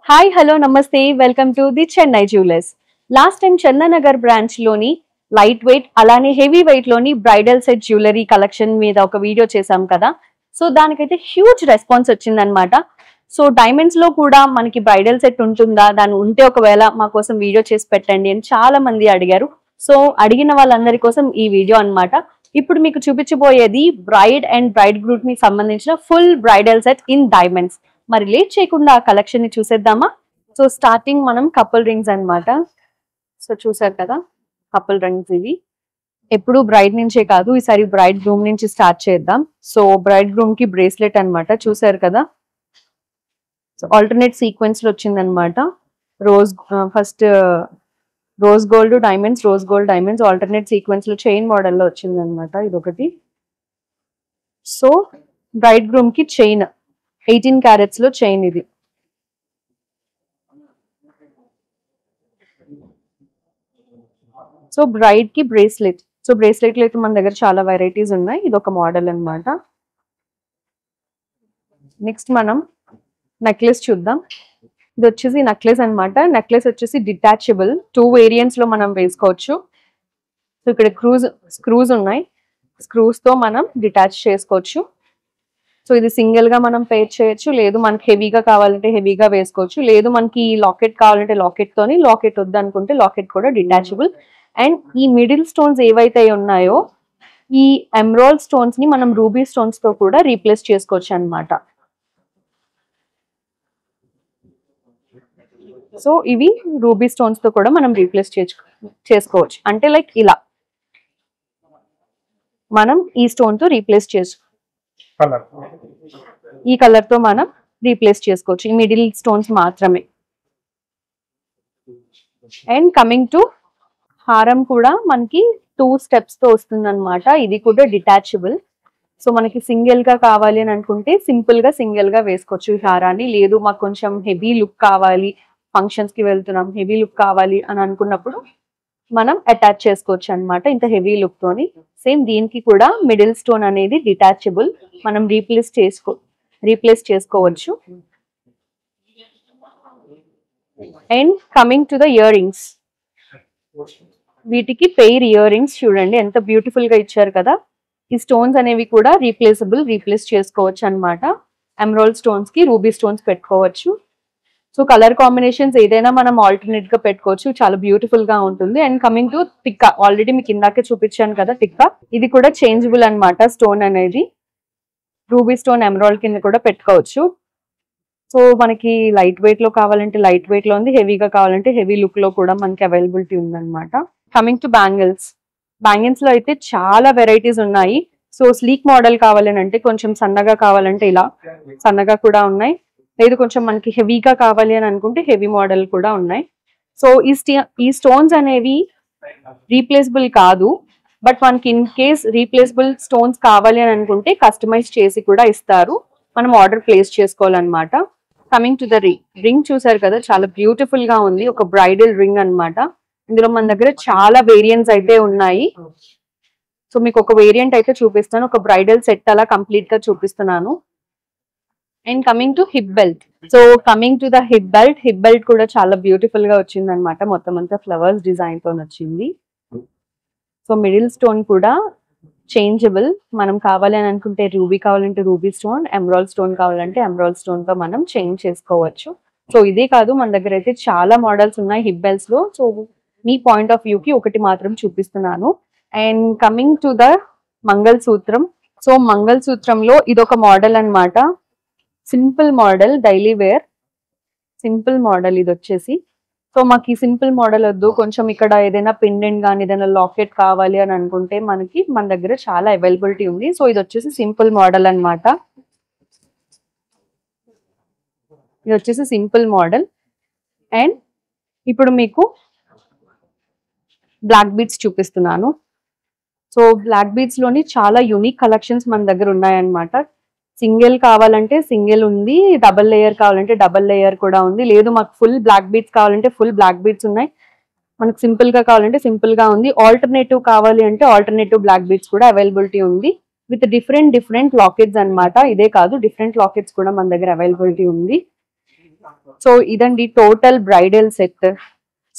Hi hello నమస్తే welcome to the Chennai jewellers. Last time Chandanagar branch లోని light weight అలానే heavy weight లోని bridal set jewellery collection మీద ఒక వీడియో చేసాం కదా. సో దానికైతే హ్యూజ్ రెస్పాన్స్ వచ్చిందనమాట. సో డైమండ్స్ లో కూడా మనకి బ్రైడల్ సెట్ ఉంటుందా, దాని ఉంటే ఒకవేళ మా కోసం వీడియో చేసి పెట్టండి అని చాలా మంది అడిగారు. సో అడిగిన వాళ్ళందరి కోసం ఈ వీడియో అన్నమాట. ఇప్పుడు మీకు చూపించబోయేది బ్రైడ్ అండ్ బ్రైడ్ గ్రూప్ కి సంబంధించిన full bridal set in diamonds. మరి లేట్ చేయకుండా ఆ కలెక్షన్ ని చూసేద్దామా? సో స్టార్టింగ్ మనం కపుల్ రింగ్స్ అన్నమాట. సో చూసారు కదా కపుల్ రింగ్స్ ఇవి. ఎప్పుడు బ్రైడ్ నుంచే కాదు, ఈసారి బ్రైడ్ గ్రూమ్ నుంచి స్టార్ట్ చేద్దాం. సో బ్రైడ్ గ్రూమ్ కి బ్రేస్లెట్ అన్నమాట, చూసారు కదా. సో ఆల్టర్నేట్ సీక్వెన్స్ లో వచ్చిందనమాట. First rose gold diamonds, rose gold diamonds alternate sequence లో చైన్ మోడల్ లో వచ్చిందనమాట. ఇదొకటి. సో బ్రైడ్ గ్రూమ్ కి చైన్ 18 క్యారెట్స్ లో చైన్ ఇది. సో బ్రైడ్ కి బ్రేస్లెట్. సో బ్రేస్లెట్ లో అయితే మన దగ్గర చాలా వెరైటీస్ ఉన్నాయి. ఇది ఒక మోడల్ అన్నమాట. నెక్స్ట్ మనం నెక్లెస్ చూద్దాం. ఇది వచ్చేసి నెక్లెస్ అన్నమాట. నెక్లెస్ వచ్చేసి డిటాచబుల్, 2 వేరియంట్స్ లో మనం వేసుకోవచ్చు. సో ఇక్కడ స్క్రూస్ ఉన్నాయి. స్క్రూస్ తో మనం డిటాచ్ చేసుకోవచ్చు. సో ఇది సింగిల్ గా మనం పేర్ చేయొచ్చు, లేదు మనకి హెవీగా కావాలంటే హెవీగా వేసుకోవచ్చు, లేదు మనకి లాకెట్ కావాలంటే లాకెట్ తోని, లాకెట్ వద్దు అనుకుంటే లాకెట్ కూడా డిటాచబుల్. అండ్ ఈ మిడిల్ స్టోన్స్ ఏవైతే ఉన్నాయో ఈ ఎమరాల్డ్ స్టోన్స్ ని మనం రూబీ స్టోన్స్ తో కూడా రీప్లేస్ చేసుకోవచ్చు అన్నమాట. సో ఇవి రూబీ స్టోన్స్ తో కూడా మనం రీప్లేస్ చేసుకోవచ్చు. అంటే లైక్ ఇలా మనం ఈ స్టోన్ తో రీప్లేస్ ఈ కలర్ తో మనం రీప్లేస్ చేసుకోవచ్చు, ఈ మిడిల్ స్టోన్స్ మాత్రమే. అండ్ కమింగ్ టు హారం కూడా మనకి 2 స్టెప్స్ తో వస్తుంది అనమాట. ఇది కూడా డిటాచబుల్. సో మనకి సింగిల్ గా కావాలి అని అనుకుంటే సింపుల్ గా వేసుకోవచ్చు ఈ హారాన్ని. లేదు మాకు కొంచెం హెవీ లుక్ కావాలి, ఫంక్షన్స్ కి వెళ్తున్నాం, హెవీ లుక్ కావాలి అని అనుకున్నప్పుడు మనం అటాచ్ చేసుకోవచ్చు అనమాట ఇంత హెవీ లుక్ తోని. సేమ్ దీనికి కూడా మిడిల్ స్టోన్ అనేది డిటాచబుల్, మనం రీప్లేస్ చేసుకోవచ్చు. And coming to the ear rings, వీటికి పెయిర్ ఇయర్ రింగ్స్ చూడండి ఎంత బ్యూటిఫుల్ గా ఇచ్చారు కదా. ఈ స్టోన్స్ అనేవి కూడా రీప్లేస్ చేసుకోవచ్చు అనమాట. ఎమరాల్డ్ స్టోన్స్ కి రూబీ స్టోన్స్ పెట్టుకోవచ్చు. సో కలర్ కాంబినేషన్స్ ఏదైనా మనం ఆల్టర్నేట్ గా పెట్టుకోవచ్చు, చాలా బ్యూటిఫుల్ గా ఉంటుంది. And coming to tikka, already మీకు ఇందాకే చూపించాను కదా టిక్కా. ఇది కూడా చేంజబుల్ అనమాట. స్టోన్ అనేది రూబీ స్టోన్ ఎమరాల్డ్ కింద కూడా పెట్టుకోవచ్చు. సో మనకి లైట్ వెయిట్ లో కావాలంటే లైట్ వెయిట్ లో ఉంది, హెవీగా కావాలంటే హెవీ లుక్ లో కూడా మనకి అవైలబిలిటీ ఉందన్నమాట. కమింగ్ టు బ్యాంగిల్స్ లో అయితే చాలా వెరైటీస్ ఉన్నాయి. సో స్లీక్ మోడల్ కావాలని అంటే, కొంచెం సన్నగా కావాలంటే ఇలా సన్నగా కూడా ఉన్నాయి, లేదు కొంచెం మనకి హెవీగా కావాలి అని అనుకుంటే హెవీ మోడల్ కూడా ఉన్నాయి. సో ఈ స్టోన్స్ అనేవి రీప్లేసబుల్ కాదు, బట్ మనకి ఇన్ కేస్ రీప్లేసబుల్ స్టోన్స్ కావాలి అని అనుకుంటే కస్టమైజ్ చేసి కూడా ఇస్తారు, మనం ఆర్డర్ ప్లేస్ చేసుకోవాలన్నమాట. కమింగ్ టు ద రింగ్ చూసారు కదా, చాలా బ్యూటిఫుల్ గా ఉంది. ఒక బ్రైడల్ రింగ్ అన్నమాట. ఇందులో మన దగ్గర చాలా వేరియంట్స్ అయితే ఉన్నాయి. సో మీకు ఒక వేరియంట్ అయితే చూపిస్తాను, ఒక బ్రైడల్ సెట్ అలా కంప్లీట్ గా చూపిస్తున్నాను. And coming to hip belt. So coming to the hip belt కూడా చాలా బ్యూటిఫుల్ గా వచ్చింది అనమాట. మొత్తం అంతా ఫ్లవర్స్ డిజైన్ తో వచ్చింది. సో మిడిల్ స్టోన్ కూడా చేంజబుల్, మనం కావాలి అని అనుకుంటే రూబీ కావాలంటే రూబీ స్టోన్, ఎమరాల్డ్ స్టోన్ కావాలంటే ఎమరాల్డ్ స్టోన్ తో మనం చేంజ్ చేసుకోవచ్చు. సో ఇదే కాదు, మన దగ్గర అయితే చాలా మోడల్స్ ఉన్నాయి హిప్ బెల్ట్స్ లో. సో మీ పాయింట్ ఆఫ్ వ్యూ కి ఒకటి మాత్రం చూపిస్తున్నాను. And coming to the mangalsutra. So మంగళసూత్రంలో ఇదొక మోడల్ అన్నమాట. Simple model, daily wear simple model ఇది వచ్చేసి. సో మాకు ఈ సింపుల్ మోడల్ వద్దు, కొంచెం ఇక్కడ ఏదైనా పెండెంట్ కానీ ఏదైనా లాకెట్ కావాలి అని అనుకుంటే మన దగ్గర చాలా అవైలబిలిటీ ఉంది. సో ఇది వచ్చేసి సింపుల్ మోడల్ అన్నమాట. ఇది వచ్చేసి సింపుల్ మోడల్. అండ్ ఇప్పుడు మీకు బ్లాక్ బీడ్స్ చూపిస్తున్నాను. సో బ్లాక్ బీడ్స్ లోని చాలా యూనిక్ కలెక్షన్స్ మన దగ్గర ఉన్నాయన్నమాట. సింగిల్ కావాలంటే సింగిల్ ఉంది, డబల్ లేయర్ కావాలంటే డబల్ లేయర్ కూడా ఉంది, లేదు మాకు ఫుల్ బ్లాక్ బీడ్స్ కావాలంటే ఫుల్ బ్లాక్ బీడ్స్ ఉన్నాయి, మనకు సింపుల్ గా కావాలంటే సింపుల్ గా ఉంది, ఆల్టర్నేటివ్ కావాలి అంటే ఆల్టర్నేటివ్ బ్లాక్ బీడ్స్ కూడా అవైలబిలిటీ ఉంది విత్ డిఫరెంట్ లాకెట్స్ అన్నమాట. ఇదే కాదు, డిఫరెంట్ లాకెట్స్ కూడా మన దగ్గర అవైలబిలిటీ ఉంది. సో ఇదండి టోటల్ బ్రైడల్ సెట్.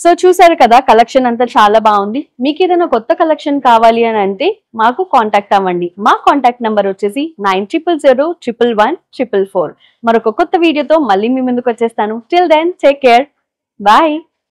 సో చూసారు కదా, కలెక్షన్ అంతా చాలా బాగుంది. మీకు ఏదైనా కొత్త కలెక్షన్ కావాలి అని అంటే మాకు కాంటాక్ట్ అవ్వండి. మా కాంటాక్ట్ నెంబర్ వచ్చేసి 9000111144. మరొక కొత్త వీడియోతో మళ్ళీ మీ ముందుకు వచ్చేస్తాను. Till then take care, bye.